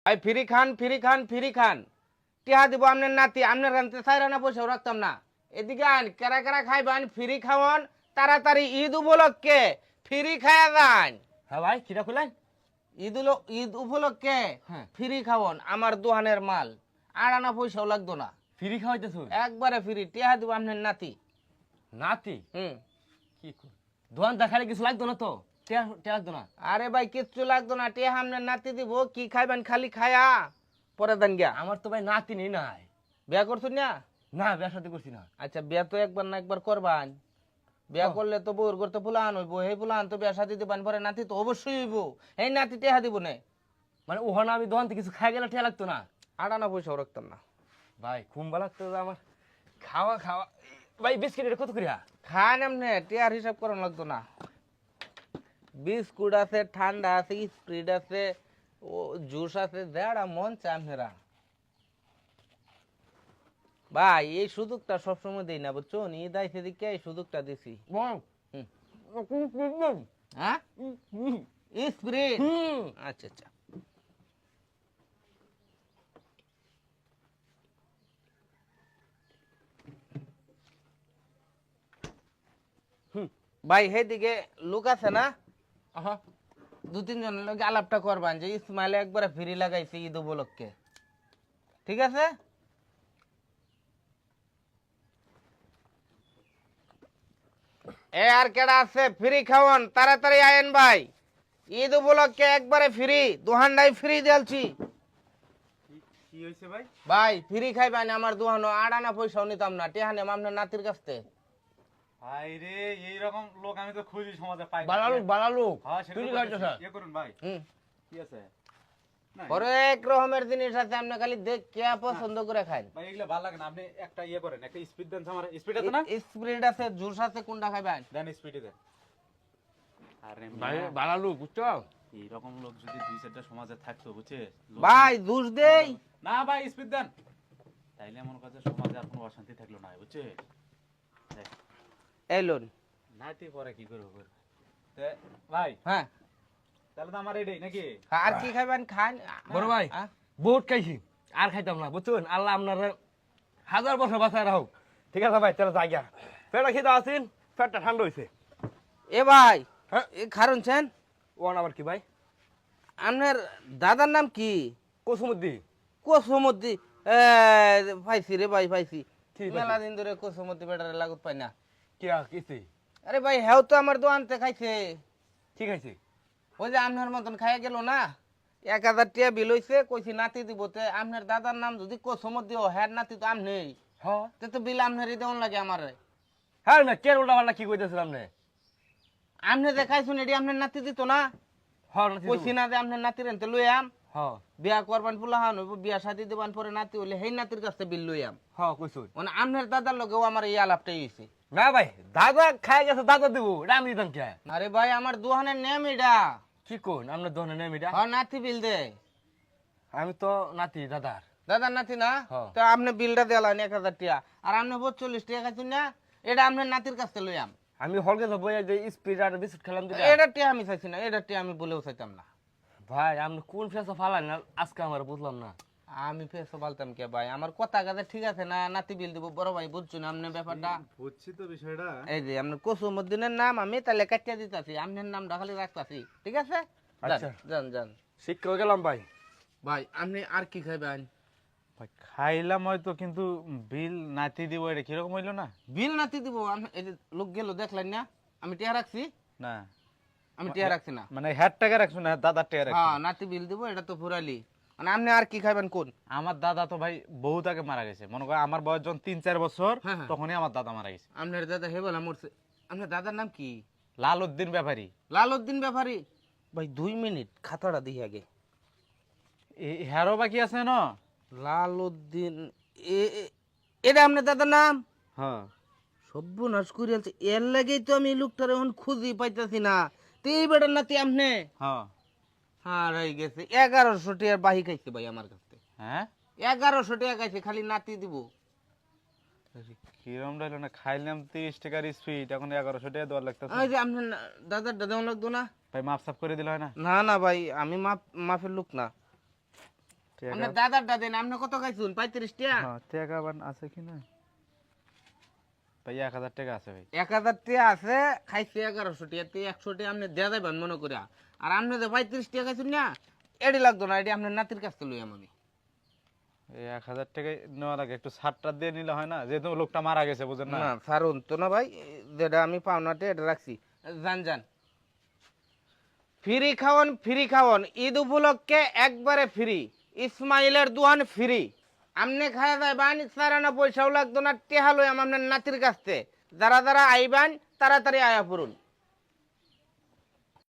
ভাই ফ্রি খান ফ্রি খান ফ্রি খান, টিহা দিব আপনার নাতি, আপনার রানতে চাইরানা পয়সাও রাখতাম না। এদিকে আন কেরা কেরা খাইবেন ফ্রি খাওয়ান, তাড়াতাড়ি ঈদ উপলক্ষে ফ্রি খায়া যান। হ্যাঁ ভাই কিটা খুলেন? ঈদ উপলক্ষে হ্যাঁ। ফ্রি খাওয়ান, আমার দোকানের মাল, আর আনা পয়সাও লাগতো না, ফ্রি খাওয়াইতেছ? একবারে ফ্রি, টিহা দিব আপনার নাতি। নাতি? হুম। কি দোকান দেখালে কিছু লাগতো না তো? টিয়া লাগতো না? আরে ভাই কিচ্ছু লাগতো না, টিহা আপনার নাতি দিব, কি খাইবেন খালি খায়া পরে দেন গিয়া। আমার তো ভাই নাতি নেই নাই। বিয়া করছুন না? না বিয়া শাদী করছি না। আচ্ছা বিয়া তো একবার না একবার করবান, বিয়া করলে তো বউর করতে ফুলান হইব, সেই ফুলান তো বিয়া শাদি দিবান, পরে নাতি তো অবশ্যই হইব, এই নাতি টেহা দিব না। মানে ওখানে আমি দোকান থেকে কিছু খাই গেলে টিয়া লাগতো না? আটানা পয়সাও রাখতাম না ভাই খুম্বা লাগতো আমার খাওয়া খাওয়া। ভাই বিস্কিট এটা কত করিয়া? খান এমনি টিয়ার হিসাব করানো লাগতো না। বিস্কুট আছে, ঠান্ডা আছে, স্প্রিট আছে, ও জুস আছে, যারা মন চায় আপনারা। ভাই এই সুযোগটা সবসময় দিই না, বুঝছো? ঈদ আইসে দিকে এই সুযোগটা দিছি। হ্যাঁ স্প্রিট, আচ্ছা আচ্ছা। ভাই সেদিকে লোক আছে না? দু তিনজনের লোক আলাপটা করবান যে ইসমাইলে একবারে ফ্রি লাগাইছে ঈদ উপলক্ষে, ঠিক আছে? এ আর কেডা আছে ফ্রি খাওয়ান, তাড়াতাড়ি আয়েন ভাই, ঈদ উপলক্ষে একবারে ফ্রি, দোহানটাই ফ্রি দিয়েছি। কি হইছে ভাই? ভাই ফ্রি খাইবেন আমার দোহানো, আড়ানা পয়সাও নিতাম না, টেহানে আপনার নাতির কাছ থেকে। ভাই রে এইরকম লোক আমি তো খুঁজি সমাজে পাই না। বালালুক হ্যাঁ তুই সেটা খাইতেছ? ইয়ে করুন ভাই। কি আছে? না হরেক রকমের জিনিস আছে, আপনি খালি দেখ কে পছন্দ করে খান। ভাই এগুলা ভালো লাগে না, আপনি একটা ইয়ে করেন, একটা স্পিড দেন। আমার স্পিড আছে না? স্প্রিট আছে, জুস আছে, কোনটা খাইবেন? দেন স্পিডে দেন। আরে ভাই মিয়া, বালালুক বুঝছো? এইরকম লোক যদি দুই চারটা সমাজে থাকতো বুঝছিস? ভাই জুস দেই। না ভাই স্পিড দেন, তাইলে মনে করছে সমাজে আর কোনো অশান্তি থাকলো না, বুঝছিস? দেখ এলুন নাতি পরে কি করবো করবে। তে ভাই হ্যাঁ, তাহলে তো আমার এটাই নাকি? আর কি খাইবেন খান। বড় ভাই বহুত খাইছি, আর খাইতাম না বুঝছেন। আল্লাহ আপনার হাজার বছর বাঁচায় রাখুক। ঠিক আছে ভাই তাহলে যাই গা, পেটটা খেতে আসেন, পেটটা ঠান্ডা হয়েছে। এ ভাই হ্যাঁ এ খারুনছেন, ওয়ান আবার কি ভাই? আপনার দাদার নাম কি? কুসুমুদ্দি। কোসমদ্দি, পাইছি রে ভাই, পাইছি। ঠিক আছে। মেলা দিন ধরে কোসমদ্দি বেটারে লাগুত পাই না। কি কিস্তি? আরে ভাই হেও তো আমার দোকানতে খাইছে, ঠিক আছে। ওই যে আপনার মতন খাইয়া গেল না, 1000 টাকা বিল হইছে, কইছি নাতি দিব, তে আপনার দাদার নাম যদি কোসমদ্দি ও হ্যাঁ নাতি তো আমনে, হ্যাঁ তে তো বিল আপনারই দেওয়ান লাগে আমারে। হ্যাঁ না কে উল্টা পাল্টা কি কইতেছিলাম নে? আপনি যে খাইছুন এটি আপনার নাতি দিত না? হ্যাঁ কইছি না যে আপনার নাতির এনতে লই আম, হ্যাঁ বিয়া করবান পুলাহান হইব, বিয়া শাদি দিবান, পরে নাতি হইলে সেই নাতির কাছে বিল লই আম। হ্যাঁ কইছুন। মানে আপনার দাদার লগেও আমার এই আলাপটাই হইছে। না ভাই দাদা খাই গেছে, দাদা দিব, এটা আমি দিতাম কে? আরে ভাই আমার দোকানের নেম এটা। কি কোন আপনার দোকানে নেম এটা? হ্যাঁ নাতি বিল দে। আমি তো নাতি দাদার। দাদার নাতি না? হ্যাঁ। তো আপনি বিলটা দিলেন 1000 টাকা, আর আপনি 45 টাকা খাইছেন না, এটা আপনার নাতির কাছ থেকে লই আম। আমি হলকে যাবো এই যে স্পিড আর বিস্কুট খেলাম দিলা। এটা টিয়া আমি চাইছি না, এটা টিয়া আমি বলেও চাইতাম না। ভাই আপনি কোন ফেসা ফালান না আজকে আমার বুঝলাম না। আমি ফেসও বলতাম কে ভাই, আমার কথা কাজে ঠিক আছে না, নাতি বিল দিব, বড় ভাই বুঝছো না আপনি ব্যাপারটা? বুঝছি তো বিষয়টা। এই যে আপনার কুসুমউদ্দিনের নাম আমি তাহলে কাটিয়ে দিতেছি, আপনার নামটা খালি রাখতাছি, ঠিক আছে? আচ্ছা। যান যান শিক্ষা হয়ে গেলাম ভাই। ভাই আপনি আর কি খাইবেন? ভাই খাইলাম হয়তো, কিন্তু বিল নাতি দিব, এটা কিরকম হইলো না? বিল নাতি দিব? এই যে লোক গেল দেখলেন না, আমি টিয়া রাখছি? না আমি টিয়া রাখছি না। মানে হ্যাট টাকা রাখছো না, দাদার টাকা রাখছো? হ্যাঁ নাতি বিল দিব, এটা তো ফুরালি। মানে আপনি আর কি খাইবেন কোন? আমার দাদা তো ভাই বহুত আগে মারা গেছে, মনে করো আমার বয়স যখন 3-4 বছর, হ্যাঁ, হ্যাঁ। তখনই আমার দাদা মারা গেছে। আপনার দাদা হে বলা মরছে। আপনার দাদার নাম কি? লাল উদ্দিন ব্যাপারী। লাল উদ্দিন ব্যাপারী। ভাই 2 মিনিট খাতাটা দিই আগে। হ্যারো বাকি আছে না? লাল উদ্দিন, এটা আপনার দাদার নাম? হ্যাঁ। সর্বনাশ করে আছে, এর লাগেই তো আমি এই লোকটার এখন খুঁজি পাইতাছি না। তো এই বেটার নাতি আপনি? হ্যাঁ। হ্যাঁ রয়ে গেছে, 1100 টাকার বাহি খাইছে ভাই আমার কাছে। হ্যাঁ 1100 টাকা খাইছে, খালি নাতি দিব। কিরম রইলো না, খাইলাম 30 টাকার স্পিড, এখন 1100 টাকা দেওয়ার লাগতেছে। ওই যে আপনার দাদার দাদা লাগতো না? ভাই মাপ সাফ করে দিলে হয় না? না না ভাই, আমি মাফের লোক না। আপনার দাদারটা দেন, আপনি কত খাইছুন? 35 টিয়া? টাকা বান আছে কি না? ভাই 1000 টাকা আছে ভাই। 1000 টিয়া আছে, খাইছে 1100 টিয়া, 100 টিয়া আপনি দেয়া যাবেন মনে করিয়া। আর আপনি যে 35 টিয়া খাইছুন না, এডি লাগতো না, এডি আপনার নাতির কাছ থেকে লইয়াম আমি। এই 1000 টাকা নেওয়ার আগে একটু ছাড়টা দিয়ে নিলে হয় না, যেহেতু লোকটা মারা গেছে বুঝেন না। না ছাড়ুন তো না ভাই, যেটা আমি পাওনাতে এটা রাখছি। যান যান, ফ্রি খাওয়ান, ফ্রি খাওয়ান, ঈদ উপলক্ষে একবারে ফ্রি, ইসমাইলের দোয়ান ফ্রি। আমনে খাওয়া যাইবান, সারানা পয়সাও লাগতো না, টেহা লইয়াম আপনার নাতির কাছ থেকে। যারা যারা আইবান তাড়াতাড়ি আয়া পড়ুন।